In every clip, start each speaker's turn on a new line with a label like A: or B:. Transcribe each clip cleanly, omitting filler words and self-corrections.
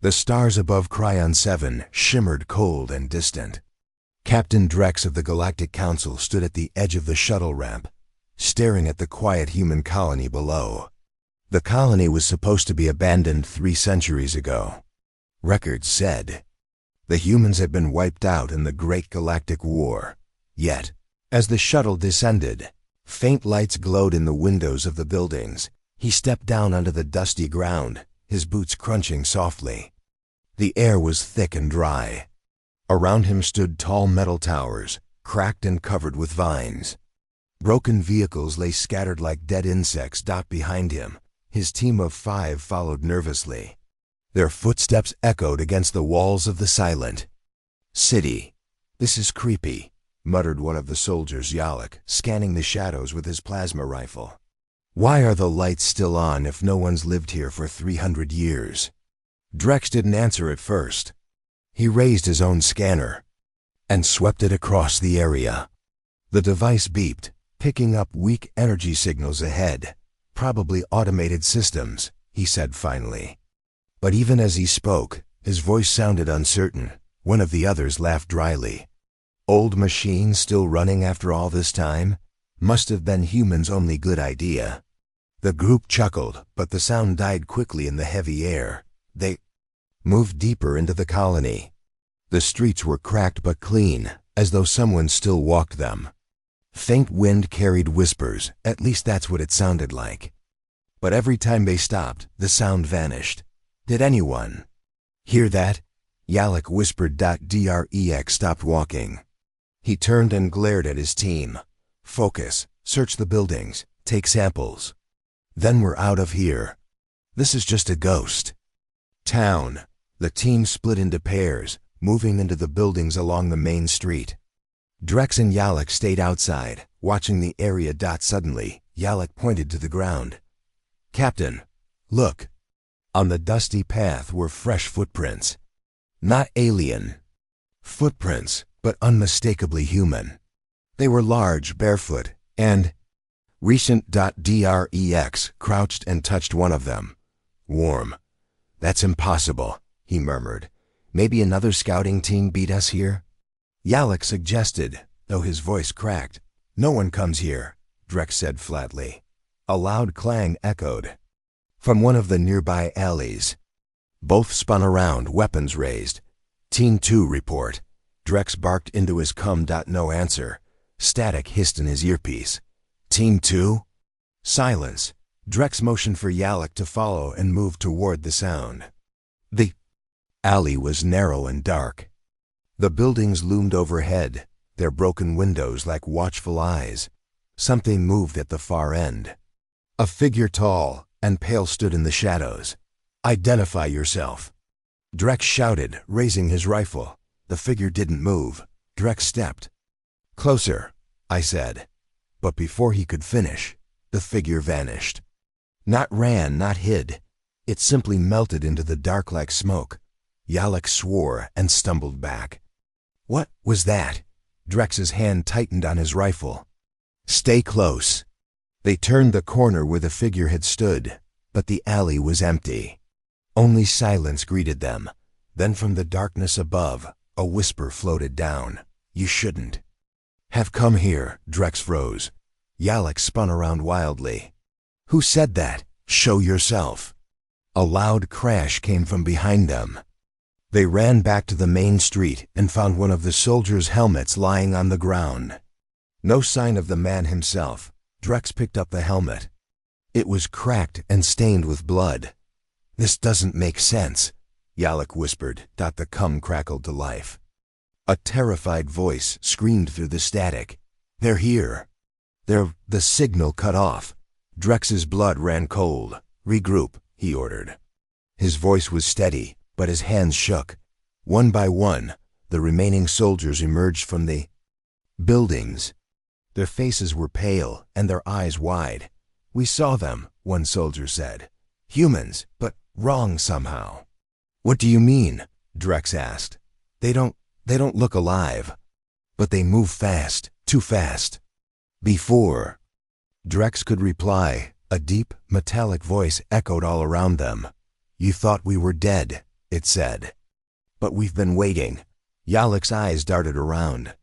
A: The stars above Cryon 7 shimmered cold and distant. Captain Drex of the Galactic Council stood at the edge of the shuttle ramp, staring at the quiet human colony below. The colony was supposed to be abandoned 3 centuries ago. Records said. The humans had been wiped out in the Great Galactic War. Yet, as the shuttle descended, faint lights glowed in the windows of the buildings. He stepped down onto the dusty ground, his boots crunching softly. The air was thick and dry. Around him stood tall metal towers, cracked and covered with vines. Broken vehicles lay scattered like dead insects behind him. His team of 5 followed nervously. Their footsteps echoed against the walls of the silent city. "This is creepy," muttered one of the soldiers, Yalek, scanning the shadows with his plasma rifle. "Why are the lights still on if no one's lived here for 300 years? Drex didn't answer at first. He raised his own scanner and swept it across the area. The device beeped, picking up weak energy signals ahead. "Probably automated systems," he said finally. But even as he spoke, his voice sounded uncertain. One of the others laughed dryly. "Old machines still running after all this time? Must have been humans' only good idea." The group chuckled, but the sound died quickly in the heavy air. They moved deeper into the colony. The streets were cracked but clean, as though someone still walked them. Faint wind carried whispers, at least that's what it sounded like. But every time they stopped, the sound vanished. "Did anyone hear that?" Yalek whispered. Drex stopped walking. He turned and glared at his team. "Focus, search the buildings, take samples. Then we're out of here. This is just a ghost town." The team split into pairs, moving into the buildings along the main street. Drex and Yalek stayed outside, watching the area. Suddenly, Yalek pointed to the ground. "Captain, look." On the dusty path were fresh footprints. Not alien footprints, but unmistakably human. They were large, barefoot, and recent. Drex crouched and touched one of them. "Warm." "That's impossible," he murmured. "Maybe another scouting team beat us here?" Yalek suggested, though his voice cracked. "No one comes here," Drex said flatly. A loud clang echoed from one of the nearby alleys. Both spun around, weapons raised. "Team 2 report." Drex barked into his cum. No answer. Static hissed in his earpiece. "Team 2? Silence." Drex motioned for Yalek to follow and moved toward the sound. The alley was narrow and dark. The buildings loomed overhead, their broken windows like watchful eyes. Something moved at the far end. A figure tall and pale stood in the shadows. "Identify yourself," Drex shouted, raising his rifle. The figure didn't move. Drex stepped closer, I said. But before he could finish, the figure vanished. Not ran, not hid. It simply melted into the dark like smoke. Yalek swore and stumbled back. "What was that?" Drex's hand tightened on his rifle. "Stay close." They turned the corner where the figure had stood, but the alley was empty. Only silence greeted them. Then from the darkness above, a whisper floated down. "You shouldn't have come here." Drex froze. Yalek spun around wildly. "Who said that? Show yourself." A loud crash came from behind them. They ran back to the main street and found one of the soldiers' helmets lying on the ground. No sign of the man himself. Drex picked up the helmet. It was cracked and stained with blood. "This doesn't make sense," Yalek whispered. The cum crackled to life. A terrified voice screamed through the static. "They're here." The signal cut off. Drex's blood ran cold. "Regroup," he ordered. His voice was steady, but his hands shook. One by one, the remaining soldiers emerged from the buildings. Their faces were pale and their eyes wide. "We saw them," one soldier said. "Humans, but wrong somehow." "What do you mean?" Drex asked. They don't look alive. But they move fast, too fast." "Before," Drex could reply, a deep, metallic voice echoed all around them. "You thought we were dead. it said. But we've been waiting. Yalek's eyes darted around.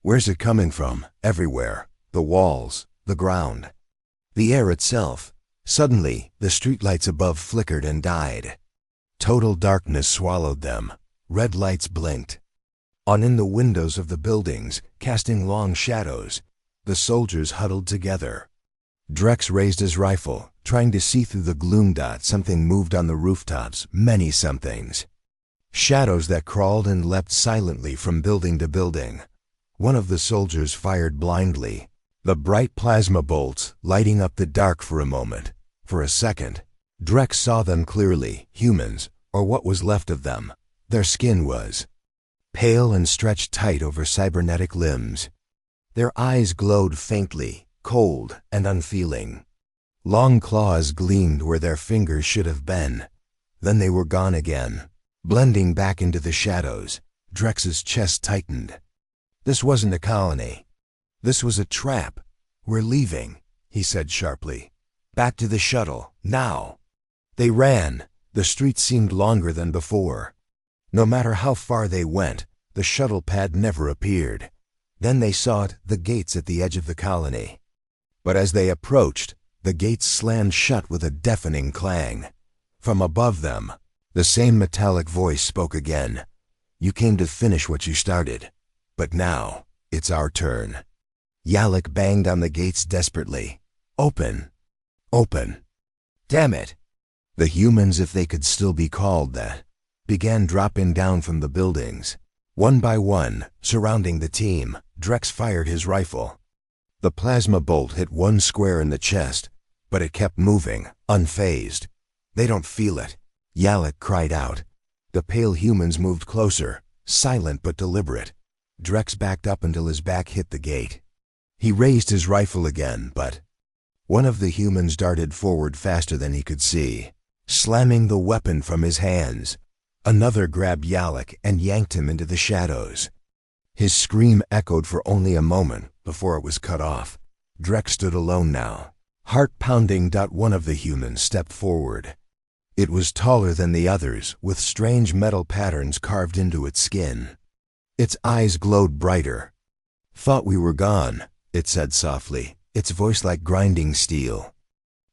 A: Where's it coming from? Everywhere. The walls, the ground, the air itself. Suddenly, the streetlights above flickered and died. Total darkness swallowed them. Red lights blinked. In the windows of the buildings, casting long shadows, the soldiers huddled together. Drex raised his rifle, trying to see through the gloom. Something moved on the rooftops, many somethings. Shadows that crawled and leapt silently from building to building. One of the soldiers fired blindly, the bright plasma bolts lighting up the dark for a moment. For a second, Drex saw them clearly, humans, or what was left of them. Their skin was pale and stretched tight over cybernetic limbs. Their eyes glowed faintly, cold and unfeeling. Long claws gleamed where their fingers should have been. Then they were gone again, blending back into the shadows. Drex's chest tightened. This wasn't a colony. This was a trap. We're leaving, he said sharply. Back to the shuttle, now. They ran. The street seemed longer than before. No matter how far they went, the shuttle pad never appeared. Then they saw it, the gates at the edge of the colony. But as they approached, the gates slammed shut with a deafening clang. From above them, the same metallic voice spoke again. You came to finish what you started. But now, it's our turn. Yalek banged on the gates desperately. Open. Open. Damn it. The humans, if they could still be called that, began dropping down from the buildings. One by one, surrounding the team, Drex fired his rifle. The plasma bolt hit one square in the chest, but it kept moving, unfazed. They don't feel it, Yalek cried out. The pale humans moved closer, silent but deliberate. Drex backed up until his back hit the gate. He raised his rifle again, but one of the humans darted forward faster than he could see, slamming the weapon from his hands. Another grabbed Yalek and yanked him into the shadows. His scream echoed for only a moment before it was cut off. Drex stood alone now, heart pounding. One of the humans stepped forward. It was taller than the others, with strange metal patterns carved into its skin. Its eyes glowed brighter. Thought we were gone, it said softly, its voice like grinding steel.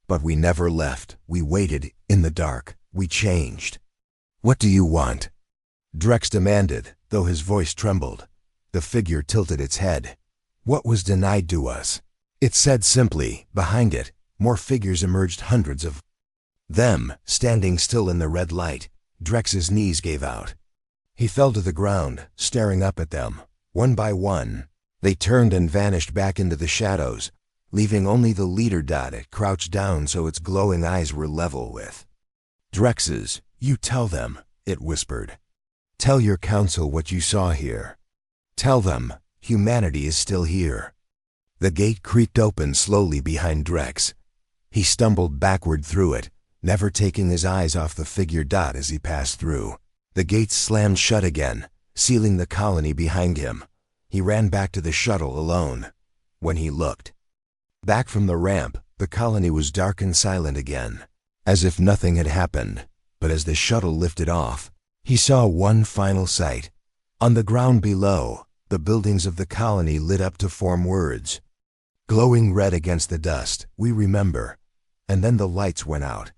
A: But we never left. We waited, in the dark. We changed. What do you want? Drex demanded, though his voice trembled. The figure tilted its head. What was denied to us? It said simply. Behind it, more figures emerged, hundreds of them, standing still in the red light. Drex's knees gave out. He fell to the ground, staring up at them. One by one, they turned and vanished back into the shadows, leaving only the leader. It crouched down so its glowing eyes were level with Drex's. You tell them, it whispered. Tell your council what you saw here. Tell them, humanity is still here. The gate creaked open slowly behind Drex. He stumbled backward through it, never taking his eyes off the figure. As he passed through, the gates slammed shut again, sealing the colony behind him. He ran back to the shuttle alone. When he looked back from the ramp, the colony was dark and silent again, as if nothing had happened. But as the shuttle lifted off, he saw one final sight. On the ground below, the buildings of the colony lit up to form words, glowing red against the dust. We remember. And then the lights went out.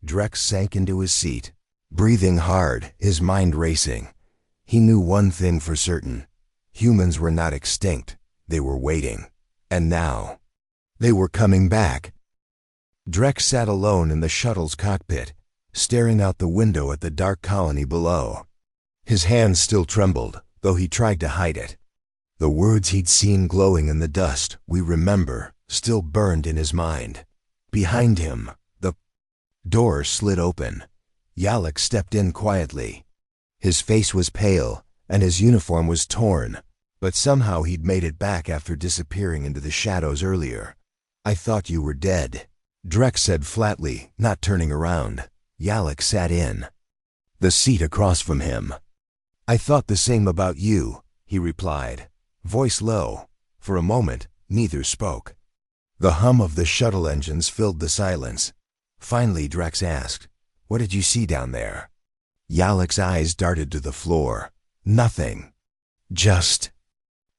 A: Drex sank into his seat, breathing hard, his mind racing. He knew one thing for certain. Humans were not extinct. They were waiting. And now, they were coming back. Drex sat alone in the shuttle's cockpit, staring out the window at the dark colony below. His hands still trembled, though he tried to hide it. The words he'd seen glowing in the dust, we remember, still burned in his mind. Behind him, the door slid open. Yalek stepped in quietly. His face was pale, and his uniform was torn, but somehow he'd made it back after disappearing into the shadows earlier. I thought you were dead, Drex said flatly, not turning around. Yalek sat in the seat across from him. I thought the same about you, he replied, voice low. For a moment, neither spoke. The hum of the shuttle engines filled the silence. Finally, Drex asked, what did you see down there? Yalek's eyes darted to the floor. Nothing. Just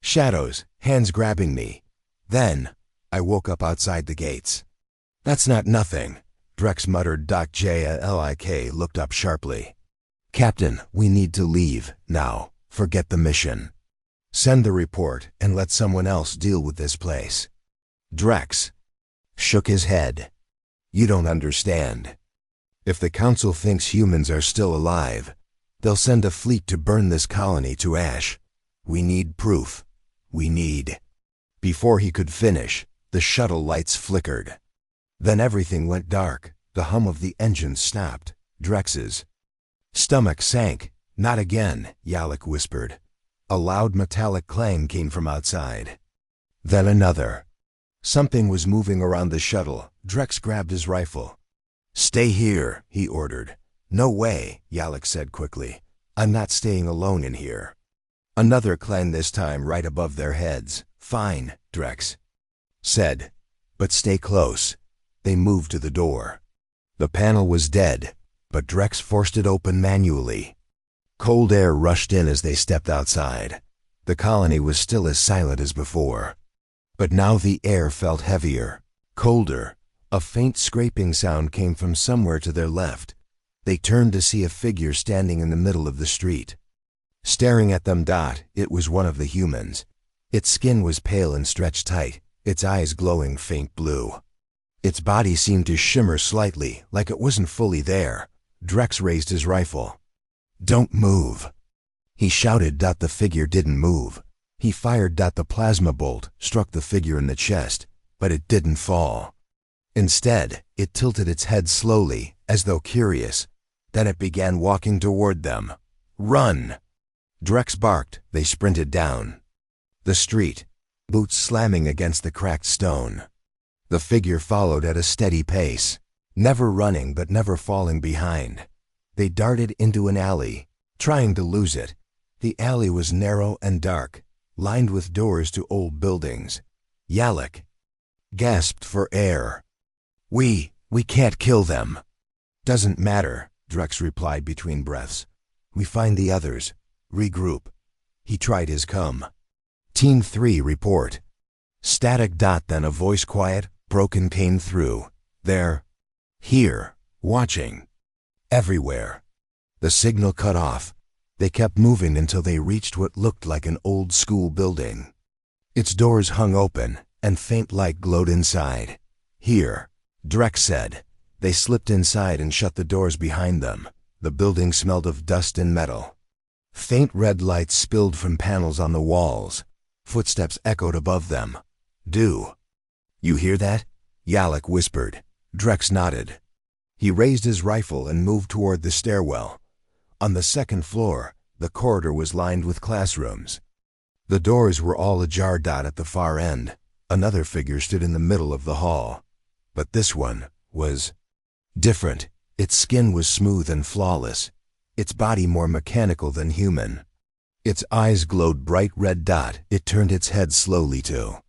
A: shadows, hands grabbing me. Then, I woke up outside the gates. That's not nothing, Drex muttered. Jalik looked up sharply. Captain, we need to leave, now. Forget the mission. Send the report and let someone else deal with this place. Drex shook his head. You don't understand. If the Council thinks humans are still alive, they'll send a fleet to burn this colony to ash. We need proof. We need. Before he could finish, the shuttle lights flickered. Then everything went dark. The hum of the engine stopped. Drex's stomach sank. Not again, Yalek whispered. A loud metallic clang came from outside. Then another. Something was moving around the shuttle. Drex grabbed his rifle. Stay here, he ordered. No way, Yalek said quickly. I'm not staying alone in here. Another clang, this time right above their heads. Fine, Drex said. But stay close. They moved to the door. The panel was dead, but Drex forced it open manually. Cold air rushed in as they stepped outside. The colony was still as silent as before. But now the air felt heavier, colder. A faint scraping sound came from somewhere to their left. They turned to see a figure standing in the middle of the street. Staring at them, it was one of the humans. Its skin was pale and stretched tight, its eyes glowing faint blue. Its body seemed to shimmer slightly, like it wasn't fully there. Drex raised his rifle. Don't move, he shouted. The figure didn't move. He fired. The plasma bolt struck the figure in the chest, but it didn't fall. Instead, it tilted its head slowly, as though curious. Then it began walking toward them. Run! Drex barked. They sprinted down the street, boots slamming against the cracked stone. The figure followed at a steady pace, never running but never falling behind. They darted into an alley, trying to lose it. The alley was narrow and dark, lined with doors to old buildings. Yalek gasped for air. We can't kill them. Doesn't matter, Drex replied between breaths. We find the others. Regroup. He tried his cum. Team 3 report. Static. Then a voice, quiet, broken, came through. They're here, watching. Everywhere. The signal cut off. They kept moving until they reached what looked like an old school building. Its doors hung open, and faint light glowed inside. Here, Drex said. They slipped inside and shut the doors behind them. The building smelled of dust and metal. Faint red lights spilled from panels on the walls. Footsteps echoed above them. Do you hear that? Yalek whispered. Drex nodded. He raised his rifle and moved toward the stairwell. On the second floor, the corridor was lined with classrooms. The doors were all ajar. At the far end, another figure stood in the middle of the hall. But this one was different. Its skin was smooth and flawless, its body more mechanical than human. Its eyes glowed bright red. It turned its head slowly to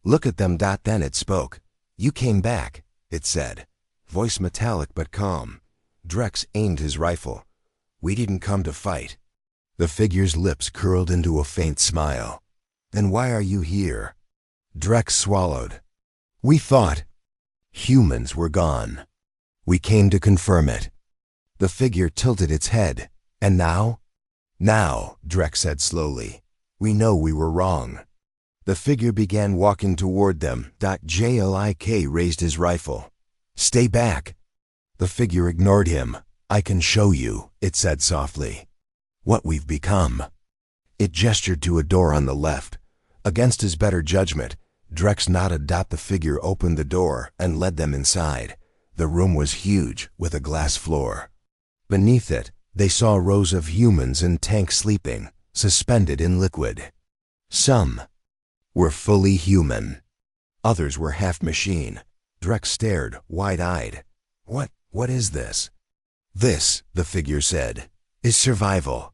A: look at them. Then it spoke. You came back, it said, voice metallic but calm. Drex aimed his rifle. We didn't come to fight. The figure's lips curled into a faint smile. Then why are you here? Drex swallowed. We thought humans were gone. We came to confirm it. The figure tilted its head. And now? Now, Drex said slowly. We know we were wrong. The figure began walking toward them. Jalik raised his rifle. Stay back. The figure ignored him. I can show you, it said softly. What we've become. It gestured to a door on the left. Against his better judgment, Drex nodded. The figure opened the door and led them inside. The room was huge, with a glass floor. Beneath it, they saw rows of humans in tanks sleeping, suspended in liquid. Some were fully human. Others were half machine. Drex stared, wide-eyed. What is this? This, the figure said, is survival.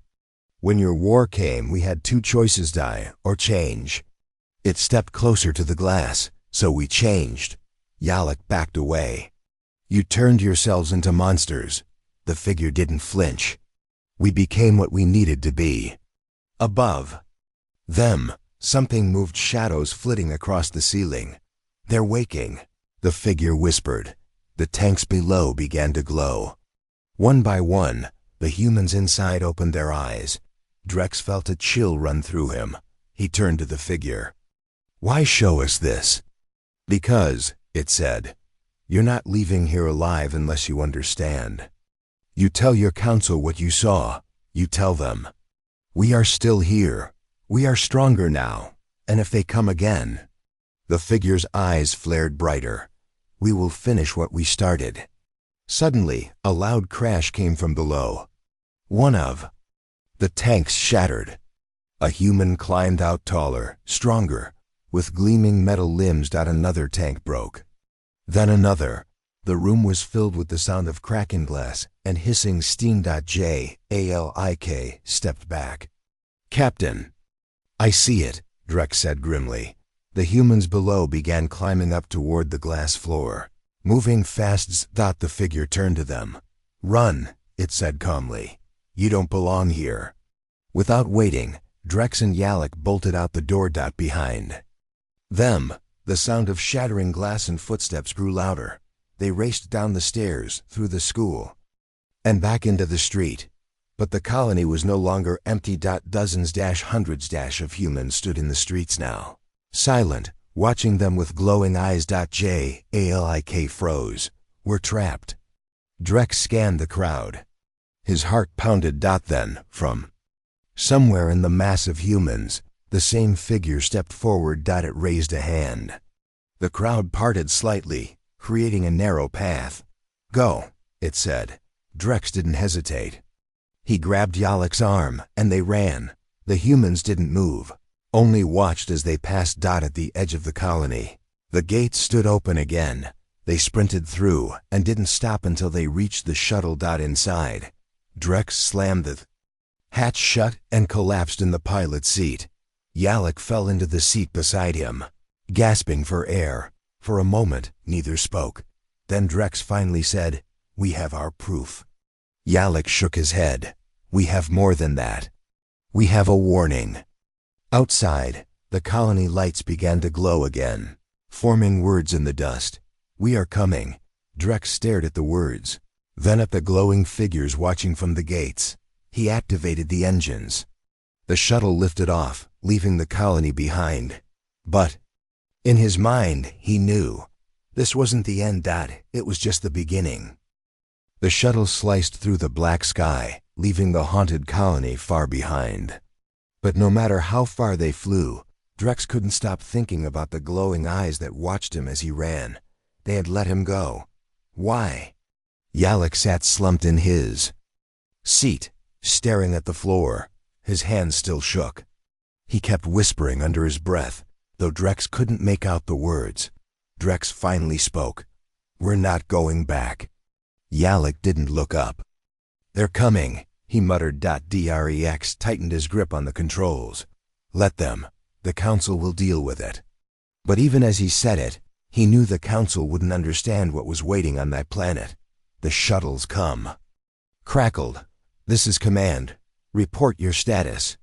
A: When your war came, we had two choices: die or change. It stepped closer to the glass, so we changed. Yalek backed away. You turned yourselves into monsters. The figure didn't flinch. We became what we needed to be. Above them, something moved, shadows flitting across the ceiling. They're waking, the figure whispered. The tanks below began to glow. One by one, the humans inside opened their eyes. Drex felt a chill run through him. He turned to the figure. "Why show us this?" "Because," it said, "you're not leaving here alive unless you understand. You tell your council what you saw. You tell them. We are still here. We are stronger now. And if they come again..." The figure's eyes flared brighter. "We will finish what we started." Suddenly, a loud crash came from below. One of the tanks shattered. A human climbed out, taller, stronger, with gleaming metal limbs. Another tank broke. Then another. The room was filled with the sound of cracking glass and hissing steam. Jalik stepped back. "Captain." "I see it," Drex said grimly. The humans below began climbing up toward the glass floor, moving fast. The figure turned to them. "Run," it said calmly. "You don't belong here." Without waiting, Drex and Jalik bolted out the door. Behind them, the sound of shattering glass and footsteps grew louder. They raced down the stairs, through the school, and back into the street. But the colony was no longer empty. Dozens, hundreds of humans stood in the streets now, silent, watching them with glowing eyes. Jalik froze. "We're trapped." Drex scanned the crowd. His heart pounded. Then, from somewhere in the mass of humans, the same figure stepped forward. It raised a hand. The crowd parted slightly, creating a narrow path. "Go," it said. Drex didn't hesitate. He grabbed Jalik's arm, and they ran. The humans didn't move, only watched as they passed. At the edge of the colony, the gates stood open again. They sprinted through and didn't stop until they reached the shuttle. Inside, Drex slammed the hatch shut and collapsed in the pilot's seat. Jalik fell into the seat beside him, gasping for air. For a moment, neither spoke. Then Drex finally said, "We have our proof." Jalik shook his head. "We have more than that. We have a warning." Outside, the colony lights began to glow again, forming words in the dust. "We are coming." Drex stared at the words, then at the glowing figures watching from the gates. He activated the engines. The shuttle lifted off, leaving the colony behind. But in his mind, he knew this wasn't the end. It was just the beginning. The shuttle sliced through the black sky, leaving the haunted colony far behind. But no matter how far they flew, Drex couldn't stop thinking about the glowing eyes that watched him as he ran. They had let him go. Why? Jalik sat slumped in his seat, staring at the floor. His hands still shook. He kept whispering under his breath, though Drex couldn't make out the words. Drex finally spoke. "We're not going back." Jalik didn't look up. "They're coming," he muttered. Drex tightened his grip on the controls. "Let them. The council will deal with it." But even as he said it, he knew the council wouldn't understand what was waiting on that planet. The shuttle's come. Crackled. "This is command. Report your status."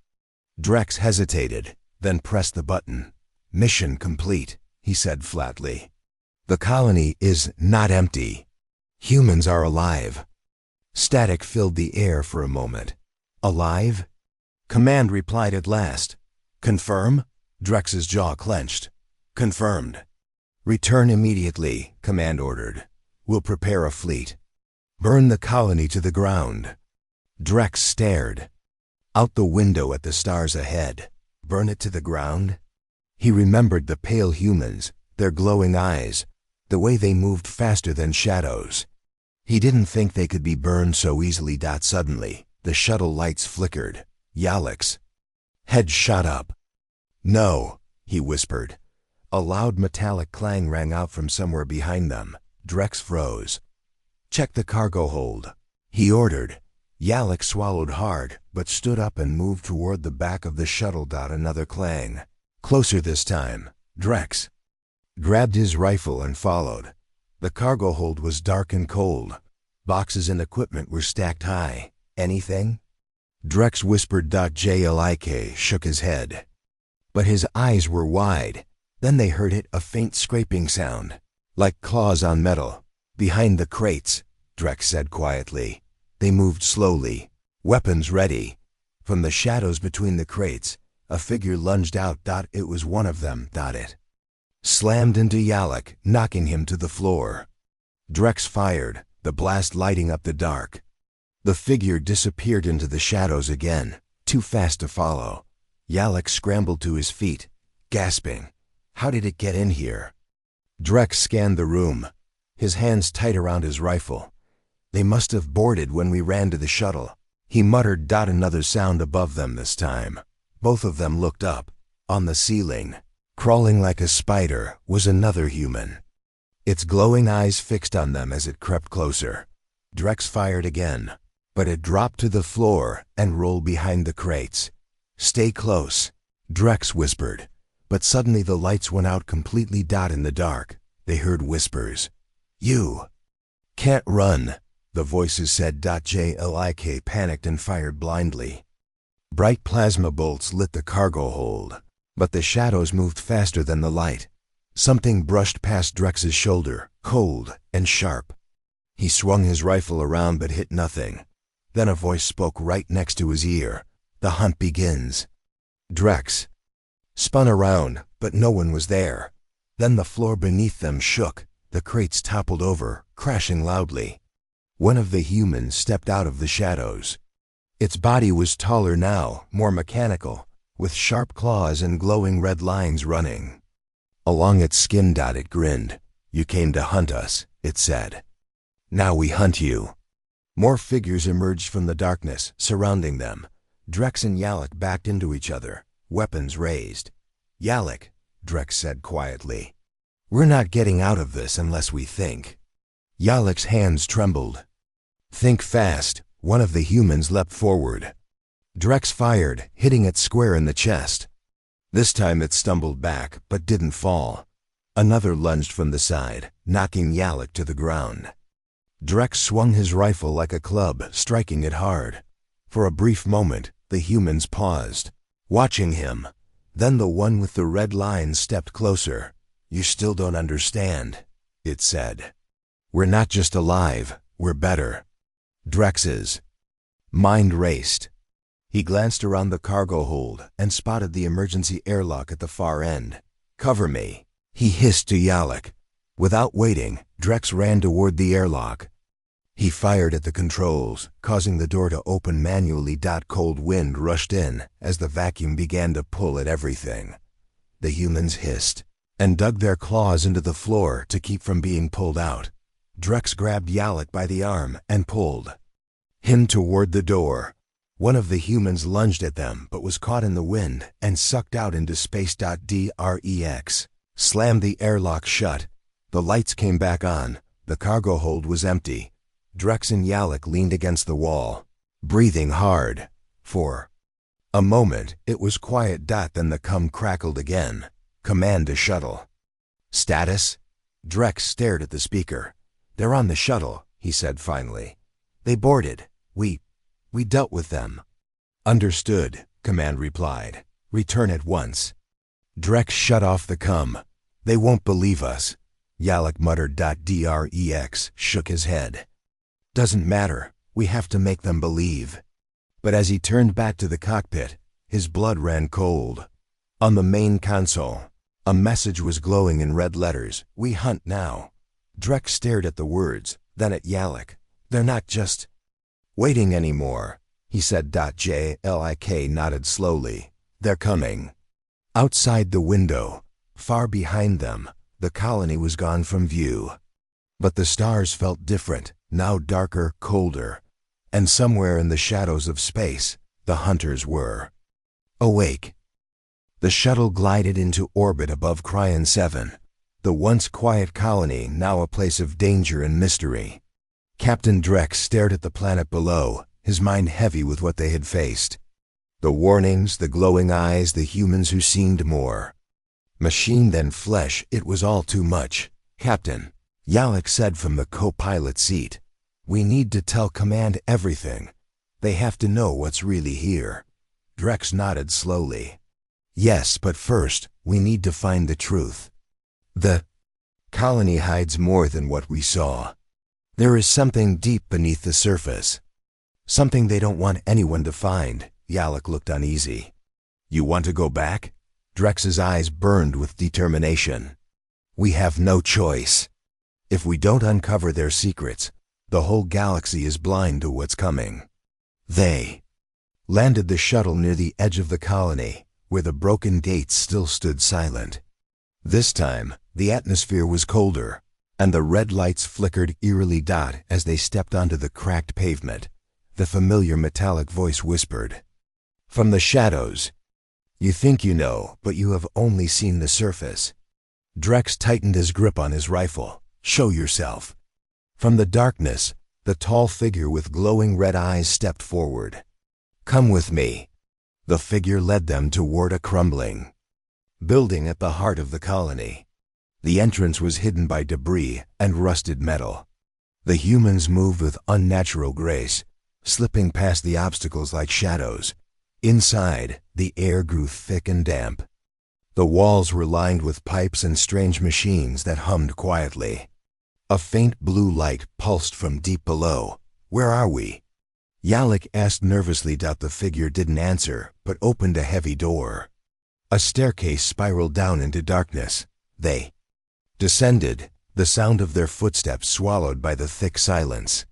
A: Drex hesitated, then pressed the button. "Mission complete," he said flatly. "The colony is not empty. Humans are alive." Static filled the air for a moment. "Alive?" Command replied at last. "Confirm?" Drex's jaw clenched. "Confirmed." "Return immediately," Command ordered. "We'll prepare a fleet. Burn the colony to the ground." Drex stared out the window at the stars ahead. Burn it to the ground? He remembered the pale humans, their glowing eyes, the way they moved faster than shadows. He didn't think they could be burned so easily. Suddenly, the shuttle lights flickered. Jalik's head shot up. "No," he whispered. A loud metallic clang rang out from somewhere behind them. Drex froze. "Check the cargo hold," he ordered. Jalik swallowed hard, but stood up and moved toward the back of the shuttle. Another clang. Closer this time. Drex grabbed his rifle and followed. The cargo hold was dark and cold. Boxes and equipment were stacked high. Anything? Drex whispered. JLIK shook his head. But his eyes were wide. Then they heard it, a faint scraping sound, like claws on metal. Behind the crates, Drex said quietly. They moved slowly, weapons ready. From the shadows between the crates, a figure lunged out. It was one of them. It slammed into Yalek, knocking him to the floor. Drex fired, the blast lighting up the dark. The figure disappeared into the shadows again, too fast to follow. Yalek scrambled to his feet, gasping. How did it get in here? Drex scanned the room, his hands tight around his rifle. They must have boarded when we ran to the shuttle. He muttered. Another sound above them this time. Both of them looked up. On the ceiling, crawling like a spider, was another human. Its glowing eyes fixed on them as it crept closer. Drex fired again, but it dropped to the floor and rolled behind the crates. Stay close, Drex whispered. But suddenly the lights went out completely. In the dark, they heard whispers. You can't run, the voices said. JLIK panicked and fired blindly. Bright plasma bolts lit the cargo hold, but the shadows moved faster than the light. Something brushed past Drex's shoulder, cold and sharp. He swung his rifle around but hit nothing. Then a voice spoke right next to his ear. The hunt begins. Drex spun around, but no one was there. Then the floor beneath them shook. The crates toppled over, crashing loudly. One of the humans stepped out of the shadows. Its body was taller now, more mechanical, with sharp claws and glowing red lines running along its skin. It grinned. You came to hunt us, it said. Now we hunt you. More figures emerged from the darkness, surrounding them. Drex and Yalek backed into each other, weapons raised. Yalek, Drex said quietly. We're not getting out of this unless we think. Yalek's hands trembled. Think fast. One of the humans leapt forward. Drex fired, hitting it square in the chest. This time it stumbled back, but didn't fall. Another lunged from the side, knocking Yalek to the ground. Drex swung his rifle like a club, striking it hard. For a brief moment, the humans paused, watching him. Then the one with the red lines stepped closer. You still don't understand, it said. We're not just alive, we're better. Drex's mind raced. He glanced around the cargo hold and spotted the emergency airlock at the far end. Cover me, he hissed to Yalek. Without waiting, Drex ran toward the airlock. He fired at the controls, causing the door to open manually. Cold wind rushed in as the vacuum began to pull at everything. The humans hissed and dug their claws into the floor to keep from being pulled out. Drex grabbed Yalek by the arm and pulled him toward the door. One of the humans lunged at them but was caught in the wind and sucked out into space. Drex slammed the airlock shut. The lights came back on. The cargo hold was empty. Drex and Yalek leaned against the wall, breathing hard. For a moment, it was quiet. Then the cum crackled again. Command to shuttle. Status? Drex stared at the speaker. They're on the shuttle, he said finally. They boarded. We dealt with them. Understood, Command replied. Return at once. Drex shut off the cum. They won't believe us. Yalek muttered. Drex shook his head. Doesn't matter, we have to make them believe. But as he turned back to the cockpit, his blood ran cold. On the main console, a message was glowing in red letters. We hunt now. Drex stared at the words, then at Yalek. They're not just waiting anymore, he said. JLIK nodded slowly. They're coming. Outside the window, far behind them, the colony was gone from view. But the stars felt different, now darker, colder. And somewhere in the shadows of space, the hunters were awake. The shuttle glided into orbit above Cryon 7, the once quiet colony now a place of danger and mystery. Captain Drex stared at the planet below, his mind heavy with what they had faced. The warnings, the glowing eyes, the humans who seemed more machine than flesh. It was all too much. Captain, Yalek said from the co-pilot seat. We need to tell Command everything. They have to know what's really here. Drex nodded slowly. Yes, but first, we need to find the truth. The colony hides more than what we saw. There is something deep beneath the surface. Something they don't want anyone to find. Yalek looked uneasy. You want to go back? Drex's eyes burned with determination. We have no choice. If we don't uncover their secrets, the whole galaxy is blind to what's coming. They landed the shuttle near the edge of the colony, where the broken gates still stood silent. This time, the atmosphere was colder, and the red lights flickered eerily as they stepped onto the cracked pavement. The familiar metallic voice whispered. From the shadows. You think you know, but you have only seen the surface. Drex tightened his grip on his rifle. Show yourself. From the darkness, the tall figure with glowing red eyes stepped forward. Come with me. The figure led them toward a crumbling building at the heart of the colony. The entrance was hidden by debris and rusted metal. The humans moved with unnatural grace, slipping past the obstacles like shadows. Inside, the air grew thick and damp. The walls were lined with pipes and strange machines that hummed quietly. A faint blue light pulsed from deep below. Where are we? Yalek asked nervously. The figure didn't answer, but opened a heavy door. A staircase spiraled down into darkness. They descended, the sound of their footsteps swallowed by the thick silence.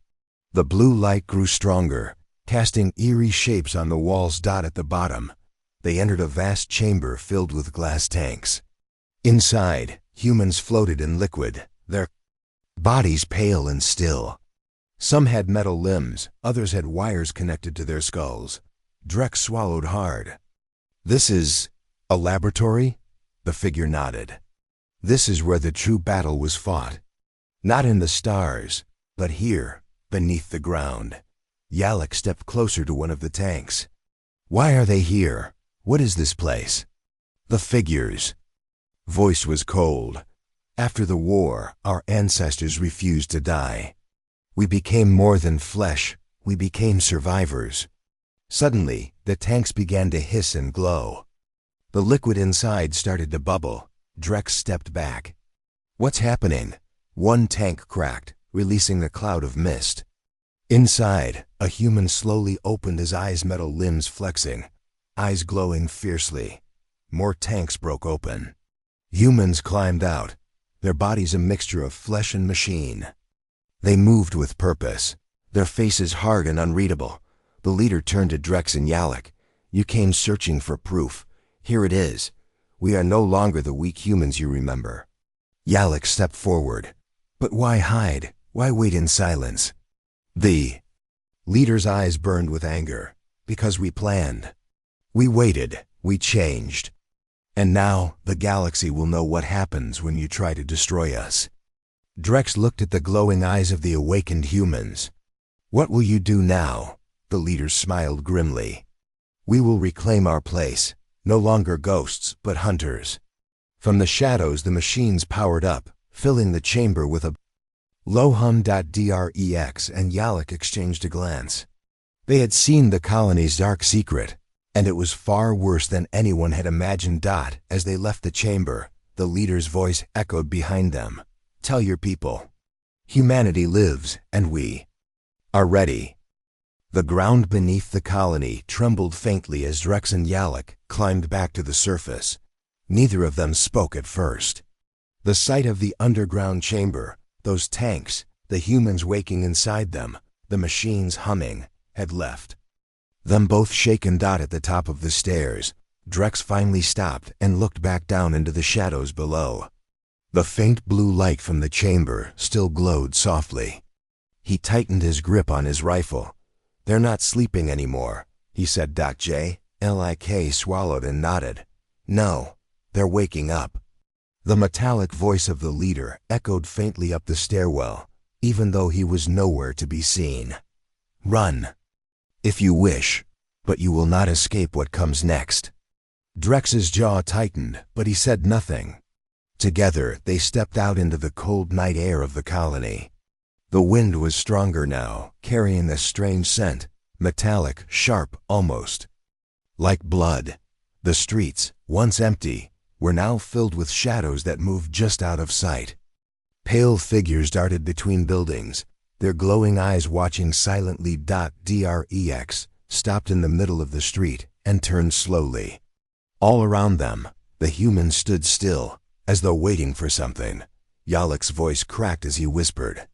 A: The blue light grew stronger, casting eerie shapes on the walls. At the bottom, they entered a vast chamber filled with glass tanks. Inside, humans floated in liquid, their bodies pale and still. Some had metal limbs, others had wires connected to their skulls. Drex swallowed hard. This is a laboratory? The figure nodded. This is where the true battle was fought. Not in the stars, but here, beneath the ground. Yalek stepped closer to one of the tanks. Why are they here? What is this place? The figure's voice was cold. After the war, our ancestors refused to die. We became more than flesh. We became survivors. Suddenly, the tanks began to hiss and glow. The liquid inside started to bubble. Drex stepped back. What's happening? One tank cracked, releasing a cloud of mist. Inside, a human slowly opened his eyes, metal limbs flexing, eyes glowing fiercely. More tanks broke open. Humans climbed out, their bodies a mixture of flesh and machine. They moved with purpose, their faces hard and unreadable. The leader turned to Drex and Yalek. You came searching for proof. Here it is. We are no longer the weak humans you remember. Yalek stepped forward. But why hide? Why wait in silence? The leader's eyes burned with anger. Because we planned. We waited. We changed. And now the galaxy will know what happens when you try to destroy us. Drex looked at the glowing eyes of the awakened humans. What will you do now? The leader smiled grimly. We will reclaim our place. No longer ghosts, but hunters. From the shadows, the machines powered up, filling the chamber with a low hum. Drex and Yalek exchanged a glance. They had seen the colony's dark secret, and it was far worse than anyone had imagined. As they left the chamber, the leader's voice echoed behind them. Tell your people. Humanity lives, and we are ready. The ground beneath the colony trembled faintly as Drex and Yalek climbed back to the surface. Neither of them spoke at first. The sight of the underground chamber, those tanks, the humans waking inside them, the machines humming, had left them both shaken. At the top of the stairs, Drex finally stopped and looked back down into the shadows below. The faint blue light from the chamber still glowed softly. He tightened his grip on his rifle. They're not sleeping anymore, he said. Jlik swallowed and nodded. No, they're waking up. The metallic voice of the leader echoed faintly up the stairwell, even though he was nowhere to be seen. Run, if you wish, but you will not escape what comes next. Drex's jaw tightened, but he said nothing. Together, they stepped out into the cold night air of the colony. The wind was stronger now, carrying a strange scent, metallic, sharp, almost like blood. The streets, once empty, were now filled with shadows that moved just out of sight. Pale figures darted between buildings, their glowing eyes watching silently. Drex stopped in the middle of the street and turned slowly. All around them, the humans stood still, as though waiting for something. Yalek's voice cracked as he whispered,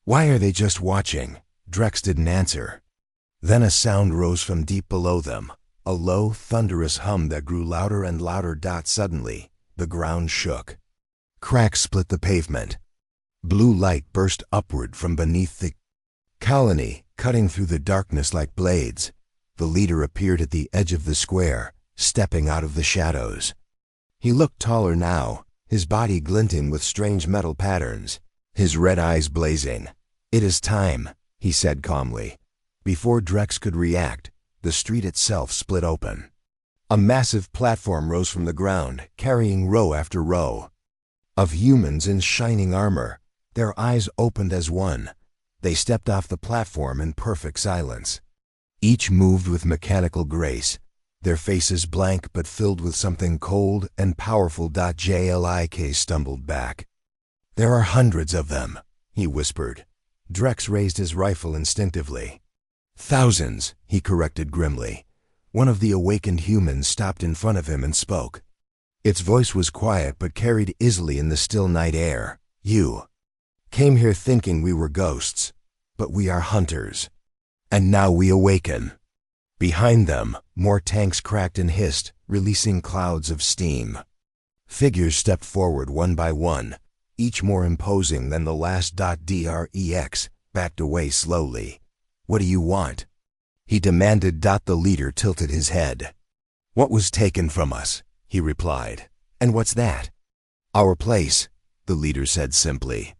A: "Why are they just watching?" Drex didn't answer. Then a sound rose from deep below them, a low, thunderous hum that grew louder and louder. Suddenly, the ground shook. Cracks split the pavement. Blue light burst upward from beneath the colony, cutting through the darkness like blades. The leader appeared at the edge of the square, stepping out of the shadows. He looked taller now, his body glinting with strange metal patterns, his red eyes blazing. "It is time," he said calmly. Before Drex could react, the street itself split open. A massive platform rose from the ground, carrying row after row of humans in shining armor. Their eyes opened as one. They stepped off the platform in perfect silence. Each moved with mechanical grace, their faces blank but filled with something cold and powerful. Jlik stumbled back. "There are hundreds of them," he whispered. Drex raised his rifle instinctively. "Thousands," he corrected grimly. One of the awakened humans stopped in front of him and spoke. Its voice was quiet but carried easily in the still night air. "You came here thinking we were ghosts, but we are hunters. And now we awaken." Behind them, more tanks cracked and hissed, releasing clouds of steam. Figures stepped forward one by one, each more imposing than the last. Drex backed away slowly. "What do you want?" he demanded. The leader tilted his head. "What was taken from us?" he replied. "And what's that?" "Our place," the leader said simply.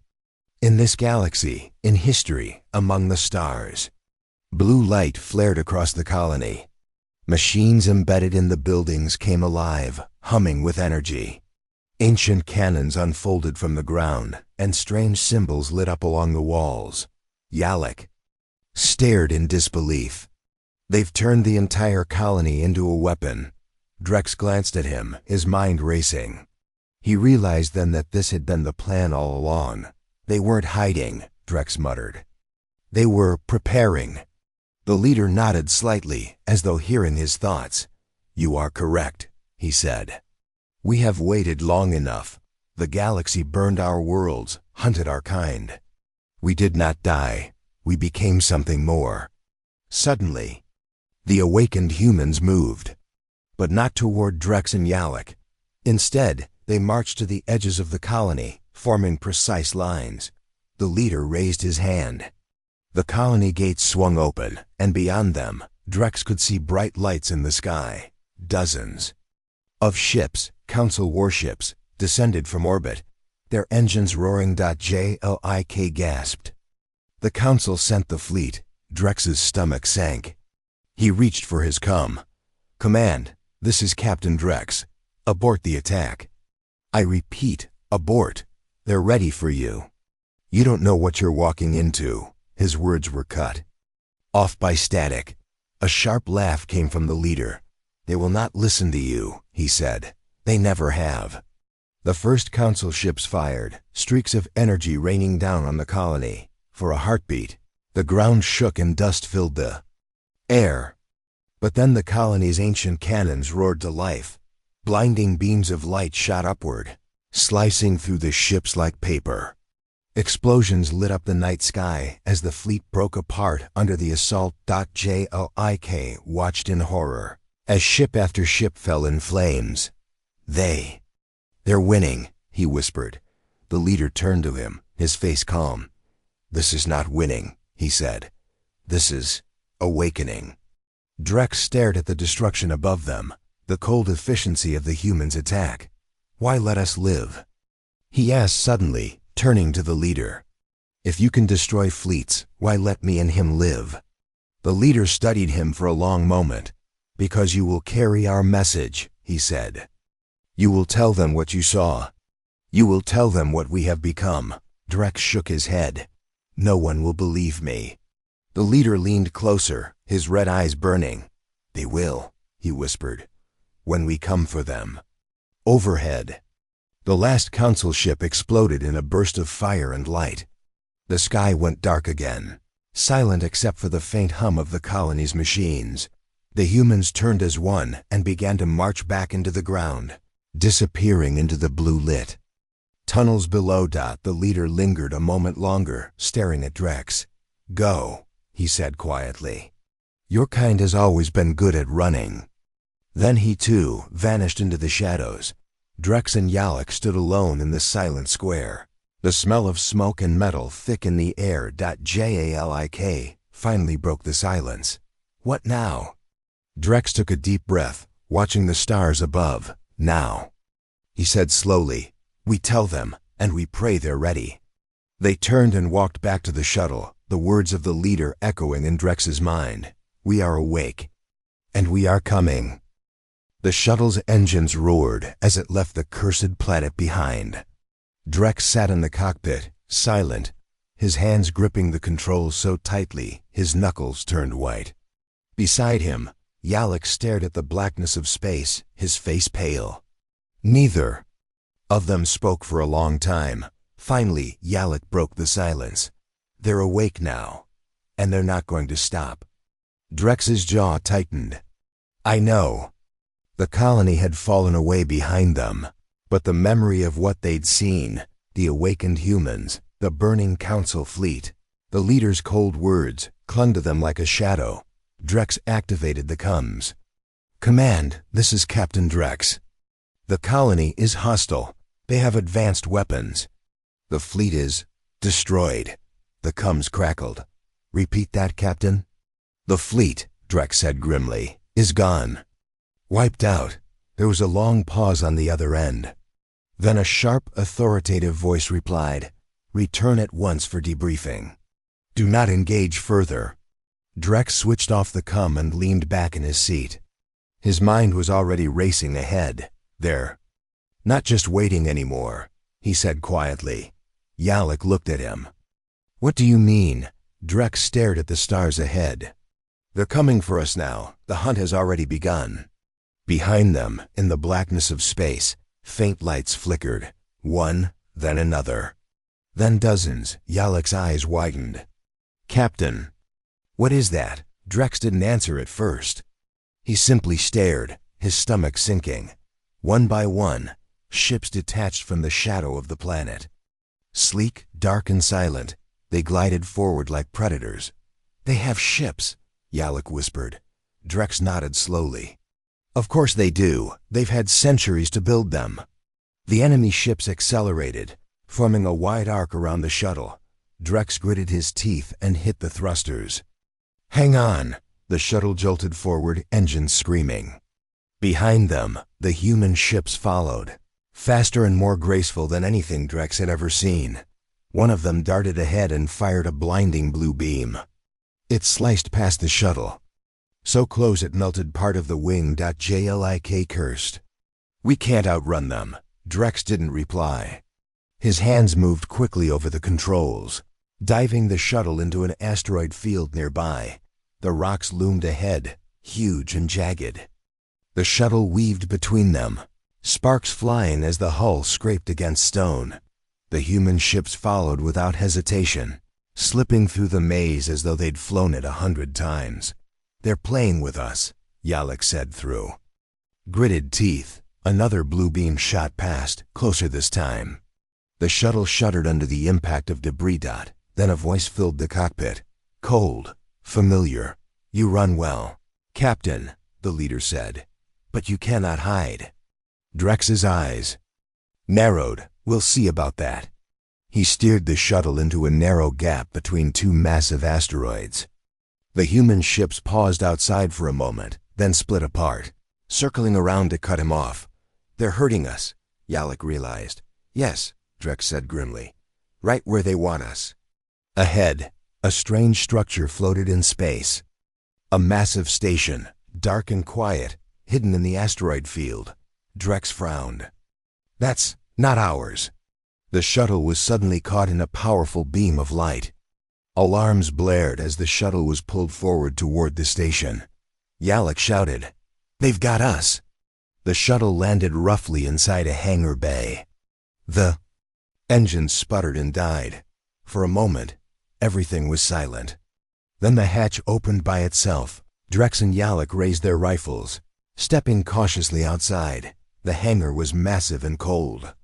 A: "In this galaxy, in history, among the stars." Blue light flared across the colony. Machines embedded in the buildings came alive, humming with energy. Ancient cannons unfolded from the ground, and strange symbols lit up along the walls. Yalek stared in disbelief. "They've turned the entire colony into a weapon." Drex glanced at him, his mind racing. He realized then that this had been the plan all along. "They weren't hiding," Drex muttered. "They were preparing." The leader nodded slightly, as though hearing his thoughts. "You are correct," he said. "We have waited long enough. The galaxy burned our worlds, hunted our kind. We did not die. We became something more." Suddenly, the awakened humans moved, but not toward Drex and Yalek. Instead, they marched to the edges of the colony, forming precise lines. The leader raised his hand. The colony gates swung open, and beyond them, Drex could see bright lights in the sky. Dozens of ships, council warships, descended from orbit, their engines roaring. Jlik gasped. The council sent the fleet. Drex's stomach sank. He reached for his command. "This is Captain Drex. Abort the attack." "I repeat, abort. They're ready for you." "You don't know what you're walking into." His words were cut off by static. A sharp laugh came from the leader. "They will not listen to you," he said. "They never have." The first council ships fired, streaks of energy raining down on the colony. For a heartbeat, the ground shook and dust filled the air. But then the colony's ancient cannons roared to life. Blinding beams of light shot upward, slicing through the ships like paper. Explosions lit up the night sky as the fleet broke apart under the assault. Jlik watched in horror as ship after ship fell in flames. They're winning," he whispered. The leader turned to him, his face calm. "This is not winning," he said. "This is awakening." Drex stared at the destruction above them, the cold efficiency of the humans' attack. "Why let us live?" he asked suddenly, turning to the leader. "If you can destroy fleets, why let me and him live?" The leader studied him for a long moment. "Because you will carry our message," he said. "You will tell them what you saw. You will tell them what we have become." Drex shook his head. "No one will believe me." The leader leaned closer, his red eyes burning. "They will," he whispered, "when we come for them." Overhead, the last council ship exploded in a burst of fire and light. The sky went dark again, silent except for the faint hum of the colony's machines. The humans turned as one and began to march back into the ground, disappearing into the blue lit tunnels below. The leader lingered a moment longer, staring at Drex. "Go," he said quietly. "Your kind has always been good at running." Then he too vanished into the shadows. Drex and Yalek stood alone in the silent square. The smell of smoke and metal thick in the air. Jalik finally broke the silence. "What now?" Drex took a deep breath, watching the stars above. "Now," he said slowly, "we tell them, and we pray they're ready." They turned and walked back to the shuttle, the words of the leader echoing in Drex's mind. "We are awake, and we are coming." The shuttle's engines roared as it left the cursed planet behind. Drex sat in the cockpit, silent, his hands gripping the controls so tightly his knuckles turned white. Beside him, Yalek stared at the blackness of space, his face pale. Neither of them spoke for a long time. Finally, Yalek broke the silence. "They're awake now, and they're not going to stop." Drex's jaw tightened. "I know." The colony had fallen away behind them, but the memory of what they'd seen, the awakened humans, the burning council fleet, the leader's cold words, clung to them like a shadow. Drex activated the comms. "Command, this is Captain Drex. The colony is hostile. They have advanced weapons. The fleet is destroyed." The comms crackled. "Repeat that, Captain." "The fleet," Drex said grimly, "is gone. Wiped out." There was a long pause on the other end. Then a sharp, authoritative voice replied, "Return at once for debriefing. Do not engage further." Drex switched off the comm and leaned back in his seat. His mind was already racing ahead. "They're not just waiting anymore," he said quietly. Yalek looked at him. "What do you mean?" Drex stared at the stars ahead. "They're coming for us now. The hunt has already begun." Behind them, in the blackness of space, faint lights flickered. One, then another. Then dozens. Yalek's eyes widened. "Captain." "What is that?" Drex didn't answer at first. He simply stared, his stomach sinking. One by one, ships detached from the shadow of the planet. Sleek, dark and silent, they glided forward like predators. "They have ships," Yalek whispered. Drex nodded slowly. "Of course they do. They've had centuries to build them." The enemy ships accelerated, forming a wide arc around the shuttle. Drex gritted his teeth and hit the thrusters. "Hang on!" The shuttle jolted forward, engines screaming. Behind them, the human ships followed, faster and more graceful than anything Drex had ever seen. One of them darted ahead and fired a blinding blue beam. It sliced past the shuttle, so close it melted part of the wing. Jlik cursed. "We can't outrun them." Drex didn't reply. His hands moved quickly over the controls, diving the shuttle into an asteroid field nearby. The rocks loomed ahead, huge and jagged. The shuttle weaved between them, sparks flying as the hull scraped against stone. The human ships followed without hesitation, slipping through the maze as though they'd flown it 100 times. "They're playing with us," Yalek said through gritted teeth. Another blue beam shot past, closer this time. The shuttle shuddered under the impact of debris. Then a voice filled the cockpit. Cold, familiar. "You run well, Captain," the leader said. "But you cannot hide." Drex's eyes narrowed. "We'll see about that." He steered the shuttle into a narrow gap between two massive asteroids. The human ships paused outside for a moment, then split apart, circling around to cut him off. "They're hurting us," Yalek realized. "Yes," Drex said grimly. "Right where they want us." Ahead, a strange structure floated in space. A massive station, dark and quiet, hidden in the asteroid field. Drex frowned. "That's not ours." The shuttle was suddenly caught in a powerful beam of light. Alarms blared as the shuttle was pulled forward toward the station. Yalek shouted, "They've got us!" The shuttle landed roughly inside a hangar bay. The engines sputtered and died. For a moment, everything was silent. Then the hatch opened by itself. Drex and Yalek raised their rifles. Stepping cautiously outside, the hangar was massive and cold.